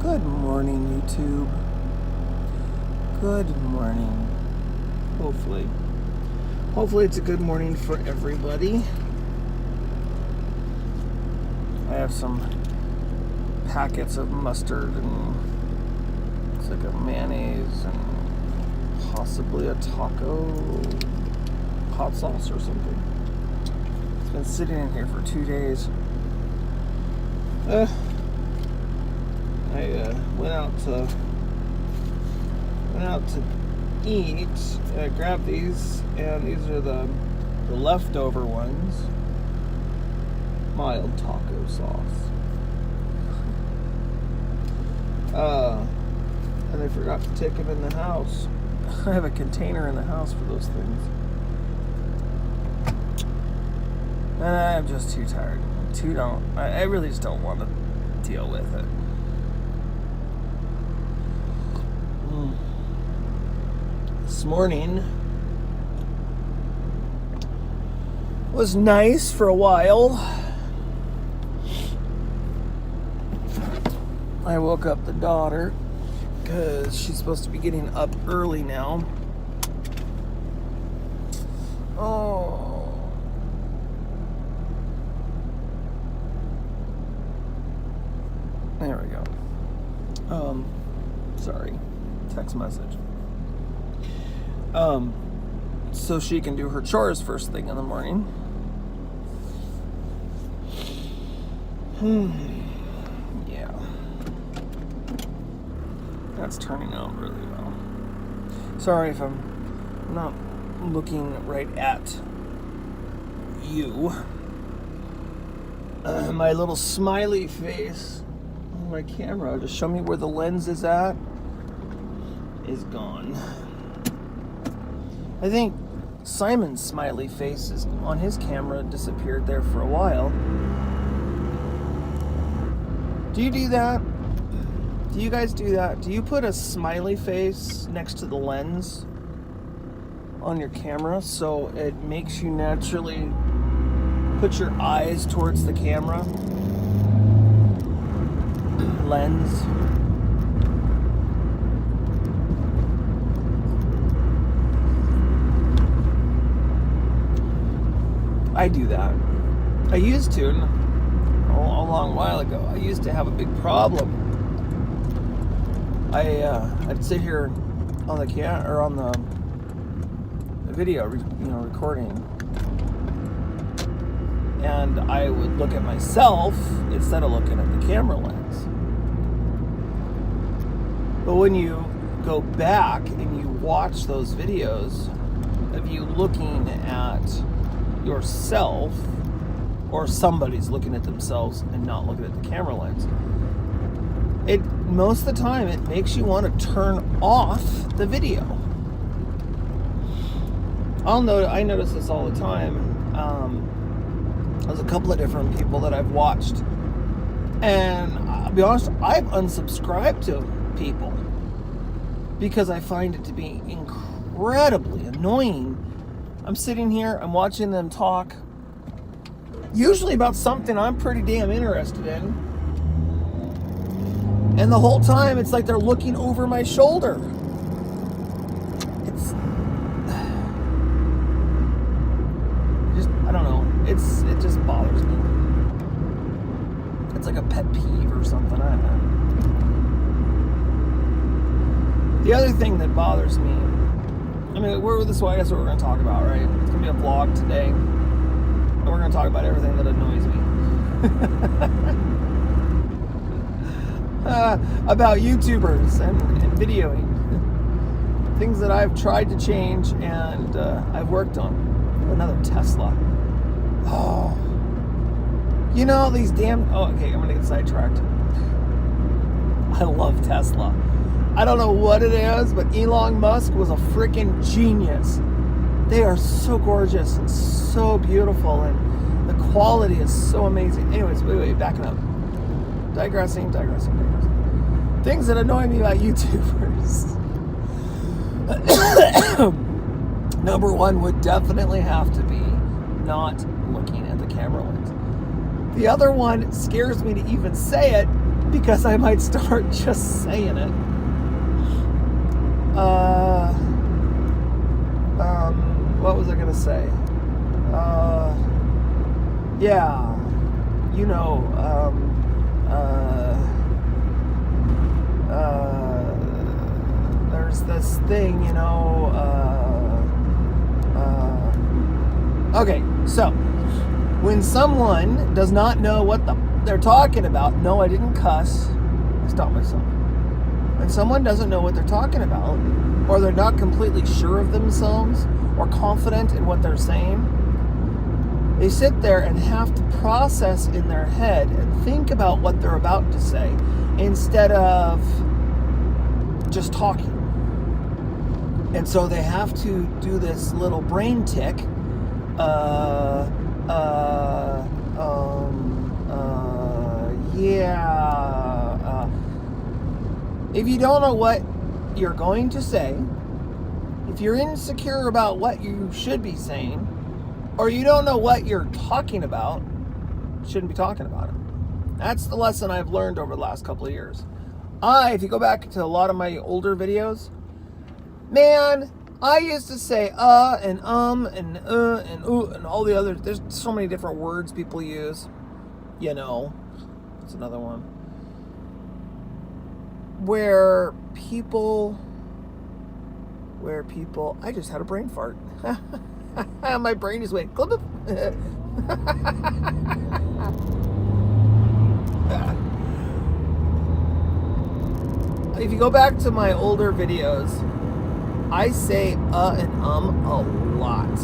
Good morning, YouTube. Good morning. Hopefully it's a good morning for everybody. I have some packets of mustard and it's like a mayonnaise and possibly a taco hot sauce or something. It's been sitting in here for 2 days. I went out to eat. I grabbed these, and these are the leftover ones. Mild taco sauce. And I forgot to take them in the house. I have a container in the house for those things. And I'm just too tired. I really just don't want to deal with it. This morning was nice for a while. I woke up the daughter because she's supposed to be getting up early now. Oh. There we go. Sorry. Text message. So she can do her chores first thing in the morning. Yeah. That's turning out really well. Sorry if I'm not looking right at you. My little smiley face on my camera to show me where the lens is at is gone. I think Simon's smiley face is on his camera disappeared there for a while. Do you do that? Do you guys do that? Do you put a smiley face next to the lens on your camera so it makes you naturally put your eyes towards the camera lens? I do that. I used to, a long while ago. I used to have a big problem. I'd sit here on the video, recording, and I would look at myself instead of looking at the camera lens. But when you go back and you watch those videos of you looking at yourself, or somebody's looking at themselves and not looking at the camera lens, most of the time it makes you want to turn off the video. I notice this all the time. There's a couple of different people that I've watched, and I'll be honest, I've unsubscribed to people because I find it to be incredibly annoying. I'm sitting here, I'm watching them talk, usually about something I'm pretty damn interested in. And the whole time, it's like they're looking over my shoulder. I don't know. It just bothers me. It's like a pet peeve or something. I don't know. The other thing that bothers me, I guess what we're going to talk about, right? It's going to be a vlog today, and we're going to talk about everything that annoys me. About YouTubers and videoing. Things that I've tried to change and I've worked on. Another Tesla. Oh. These damn... Oh, okay, I'm going to get sidetracked. I love Tesla. I don't know what it is, but Elon Musk was a freaking genius. They are so gorgeous and so beautiful, and the quality is so amazing. Anyways, wait, backing up. Digressing. Things that annoy me about YouTubers. Number one would definitely have to be not looking at the camera lens. The other one scares me to even say it because I might start just saying it. What was I gonna say? Yeah, you know, there's this thing, you know, okay, so when someone does not know what they're talking about, no, I didn't cuss, I stopped myself. When someone doesn't know what they're talking about, or they're not completely sure of themselves, or confident in what they're saying, they sit there and have to process in their head and think about what they're about to say instead of just talking. And so they have to do this little brain tick. If you don't know what you're going to say, if you're insecure about what you should be saying, or you don't know what you're talking about, shouldn't be talking about it. That's the lesson I've learned over the last couple of years. If you go back to a lot of my older videos, man, I used to say and and and all the other, there's so many different words people use, you know, that's another one. Where people, I just had a brain fart. My brain is went clip. If you go back to my older videos, I say and a lot.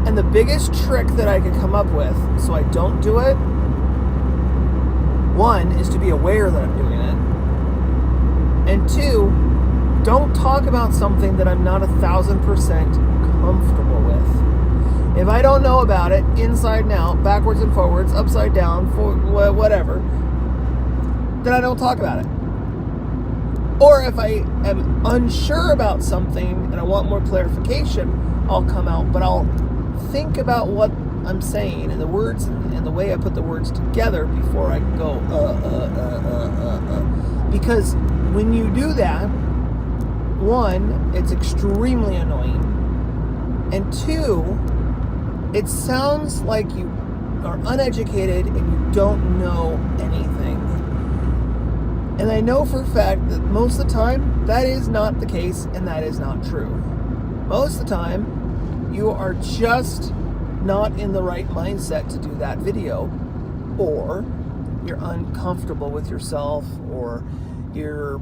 And the biggest trick that I could come up with so I don't do it, one, is to be aware that I'm doing it. And two, don't talk about something that I'm not 1,000% comfortable with. If I don't know about it, inside and out, backwards and forwards, upside down, for whatever, then I don't talk about it. Or if I am unsure about something and I want more clarification, I'll come out, but I'll think about what I'm saying and the words and the way I put the words together before I go because when you do that, one, it's extremely annoying, and two, it sounds like you are uneducated and you don't know anything. And I know for a fact that most of the time that is not the case, and that is not true. Most of the time you are just not in the right mindset to do that video, or you're uncomfortable with yourself, or you're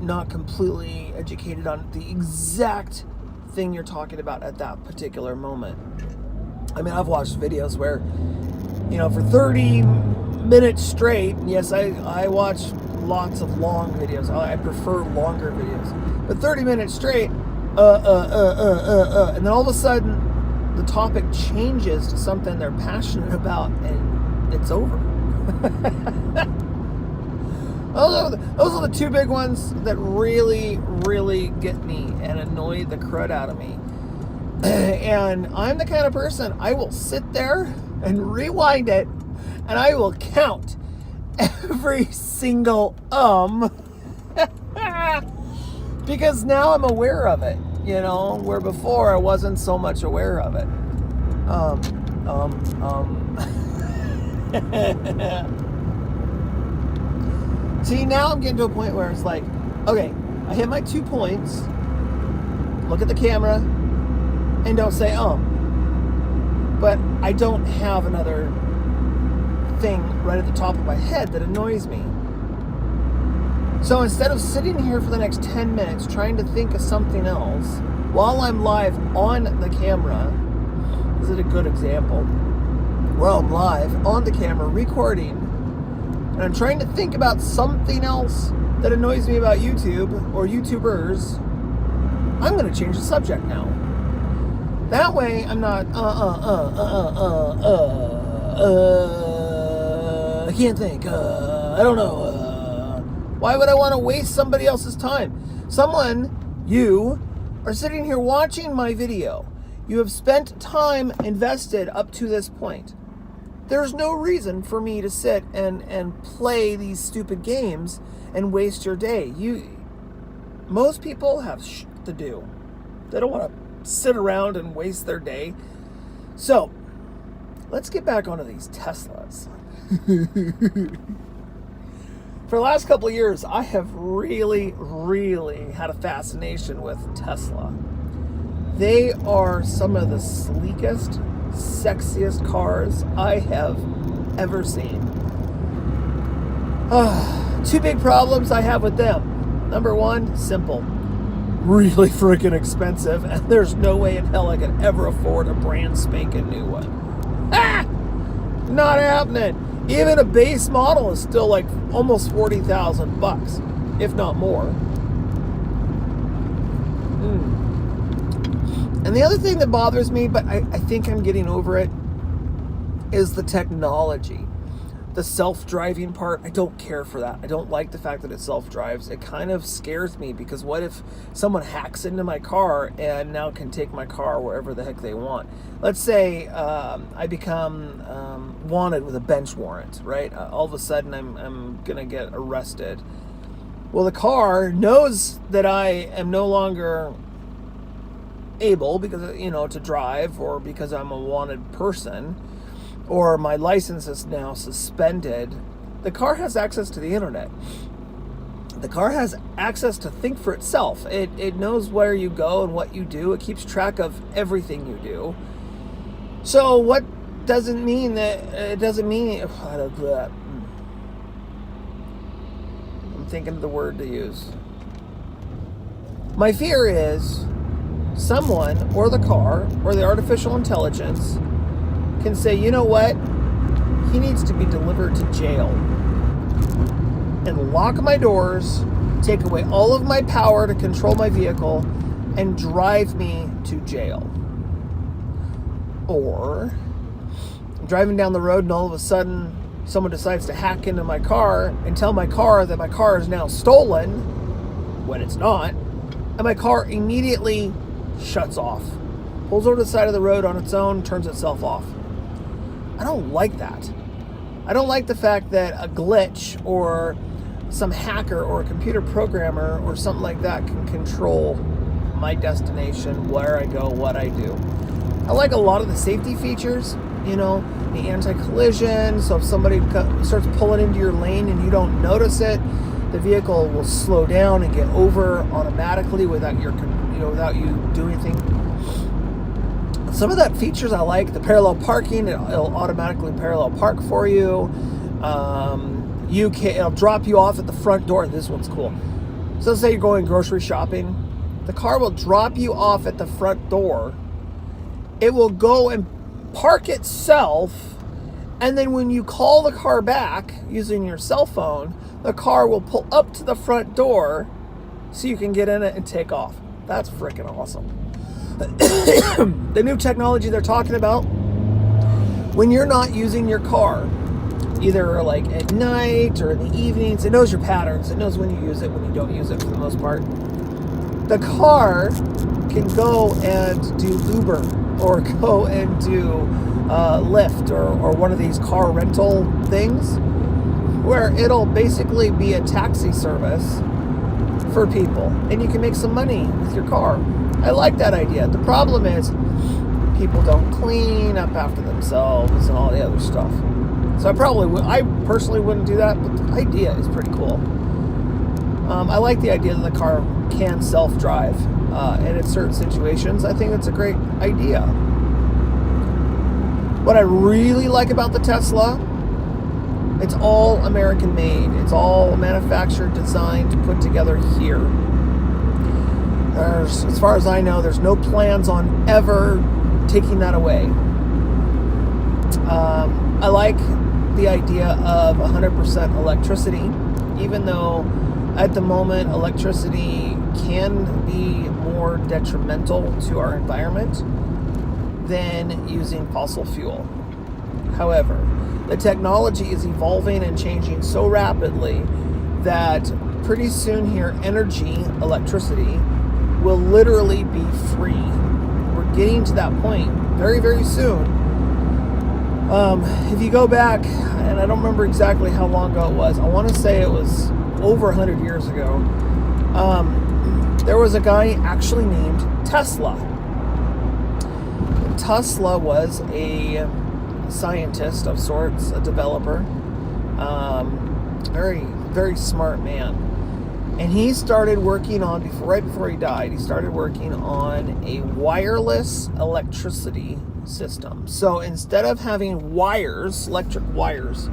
not completely educated on the exact thing you're talking about at that particular moment. I mean, I've watched videos where, you know, for 30 minutes straight, yes, I watch lots of long videos. I prefer longer videos. But 30 minutes straight, and then all of a sudden, the topic changes to something they're passionate about, and it's over. Those are the two big ones that really, really get me and annoy the crud out of me. And I'm the kind of person, I will sit there and rewind it, and I will count every single because now I'm aware of it, you know, where before I wasn't so much aware of it. See, now I'm getting to a point where it's like, okay, I hit my 2 points, look at the camera, and don't say but I don't have another thing right at the top of my head that annoys me. So instead of sitting here for the next 10 minutes trying to think of something else while I'm live on the camera, this is a good example, where I'm live on the camera recording, and I'm trying to think about something else that annoys me about YouTube or YouTubers, I'm going to change the subject now. That way I'm not, I can't think, I don't know, why would I want to waste somebody else's time? You are sitting here watching my video. You have spent time invested up to this point. There's no reason for me to sit and play these stupid games and waste your day. Most people have shit to do. They don't want to sit around and waste their day. So, let's get back onto these Teslas. For the last couple of years, I have really, really had a fascination with Tesla. They are some of the sleekest, sexiest cars I have ever seen. Two big problems I have with them. Number one, simple. Really freaking expensive, and there's no way in hell I could ever afford a brand spanking new one. Not happening. Even a base model is still like almost $40,000, if not more. And the other thing that bothers me, but I think I'm getting over it, is the technology. The self-driving part, I don't care for that. I don't like the fact that it self-drives. It kind of scares me, because what if someone hacks into my car and now can take my car wherever the heck they want? Let's say I become wanted with a bench warrant, right? All of a sudden I'm going to get arrested. Well, the car knows that I am no longer able because, to drive, or because I'm a wanted person, or my license is now suspended. The car has access to the internet. The car has access to think for itself. It knows where you go and what you do. It keeps track of everything you do. So what doesn't mean that it doesn't mean I'm thinking of the word to use. My fear is someone, or the car, or the artificial intelligence can say, you know what, he needs to be delivered to jail, and lock my doors, take away all of my power to control my vehicle, and drive me to jail. Or I'm driving down the road and all of a sudden someone decides to hack into my car and tell my car that my car is now stolen when it's not, and my car immediately shuts off, pulls over to the side of the road on its own, turns itself off. I don't like that. I don't like the fact that a glitch or some hacker or a computer programmer or something like that can control my destination, where I go, what I do. I like a lot of the safety features, the anti-collision, so if somebody starts pulling into your lane and you don't notice it, the vehicle will slow down and get over automatically without without you doing anything. Some of that features I like. The parallel parking, it'll automatically parallel park for you. It'll drop you off at the front door. This one's cool. So let's say you're going grocery shopping. The car will drop you off at the front door. It will go and park itself, and then when you call the car back using your cell phone, the car will pull up to the front door so you can get in it and take off. That's freaking awesome. The new technology they're talking about, when you're not using your car, either like at night or in the evenings, it knows your patterns. It knows when you use it, when you don't use it, for the most part. The car can go and do Uber, or go and do Lyft, or one of these car rental things, where it'll basically be a taxi service for people, and you can make some money with your car. I like that idea. The problem is people don't clean up after themselves and all the other stuff. So I personally wouldn't do that, but the idea is pretty cool. I like the idea that the car can self-drive, and in certain situations, I think that's a great idea. What I really like about the Tesla, it's all American made. It's all manufactured, designed, put together here. As far as I know, there's no plans on ever taking that away. I like the idea of 100% electricity, even though at the moment electricity can be more detrimental to our environment than using fossil fuel. However, the technology is evolving and changing so rapidly that pretty soon here, electricity, will literally be free. We're getting to that point very, very soon. If you go back, and I don't remember exactly how long ago it was, I want to say it was over 100 years ago, there was a guy actually named Tesla. Tesla was a scientist of sorts, a developer, very, very smart man. And he started working on, right before he died, he started working on a wireless electricity system. So instead of having wires, electric wires,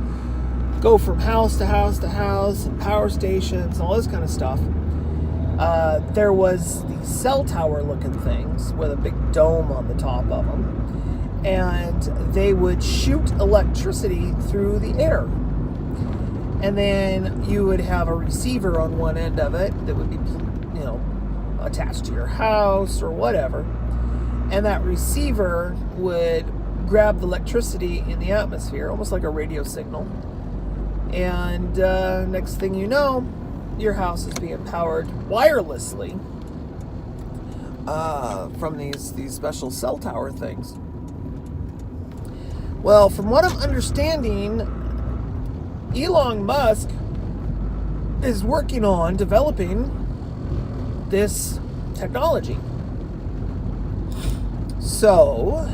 go from house to house to house, and power stations, and all this kind of stuff, there was these cell tower looking things with a big dome on the top of them. And they would shoot electricity through the air. And then you would have a receiver on one end of it that would be, attached to your house or whatever. And that receiver would grab the electricity in the atmosphere, almost like a radio signal. And next thing you know, your house is being powered wirelessly from these special cell tower things. Well, from what I'm understanding, Elon Musk is working on developing this technology. So,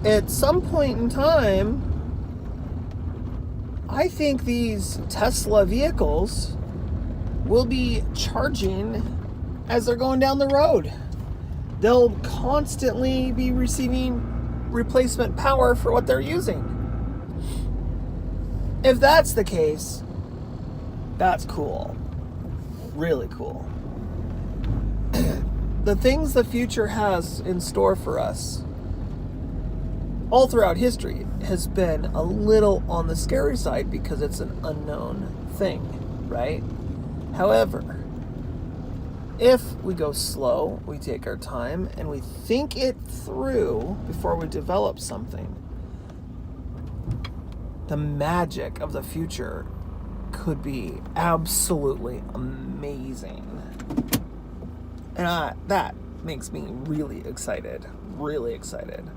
at some point in time, I think these Tesla vehicles will be charging as they're going down the road. They'll constantly be receiving replacement power for what they're using. If that's the case, that's cool. Really cool. The things the future has in store for us all throughout history has been a little on the scary side because it's an unknown thing, right? However, if we go slow, we take our time, and we think it through before we develop something, the magic of the future could be absolutely amazing. And that makes me really excited. Really excited.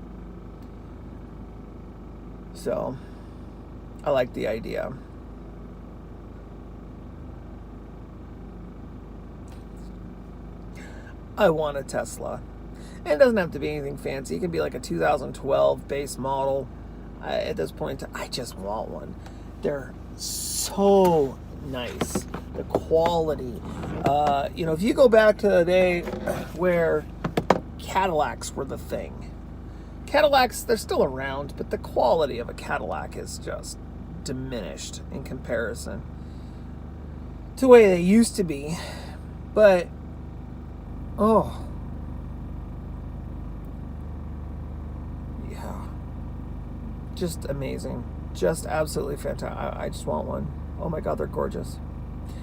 So, I like the idea. I want a Tesla. And it doesn't have to be anything fancy. It can be like a 2012 base model. At this point, I just want one. They're so nice. The quality. If you go back to the day where Cadillacs were the thing. Cadillacs, they're still around, but the quality of a Cadillac is just diminished in comparison to the way they used to be. But, yeah. Just amazing. Just absolutely fantastic. I just want one. Oh my God, they're gorgeous.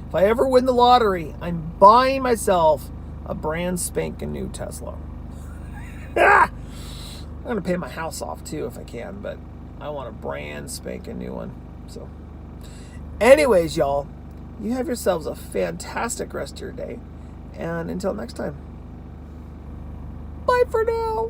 If I ever win the lottery, I'm buying myself a brand spanking new Tesla. I'm going to pay my house off too if I can, but I want a brand spanking new one. So, anyways, y'all, you have yourselves a fantastic rest of your day. And until next time, bye for now.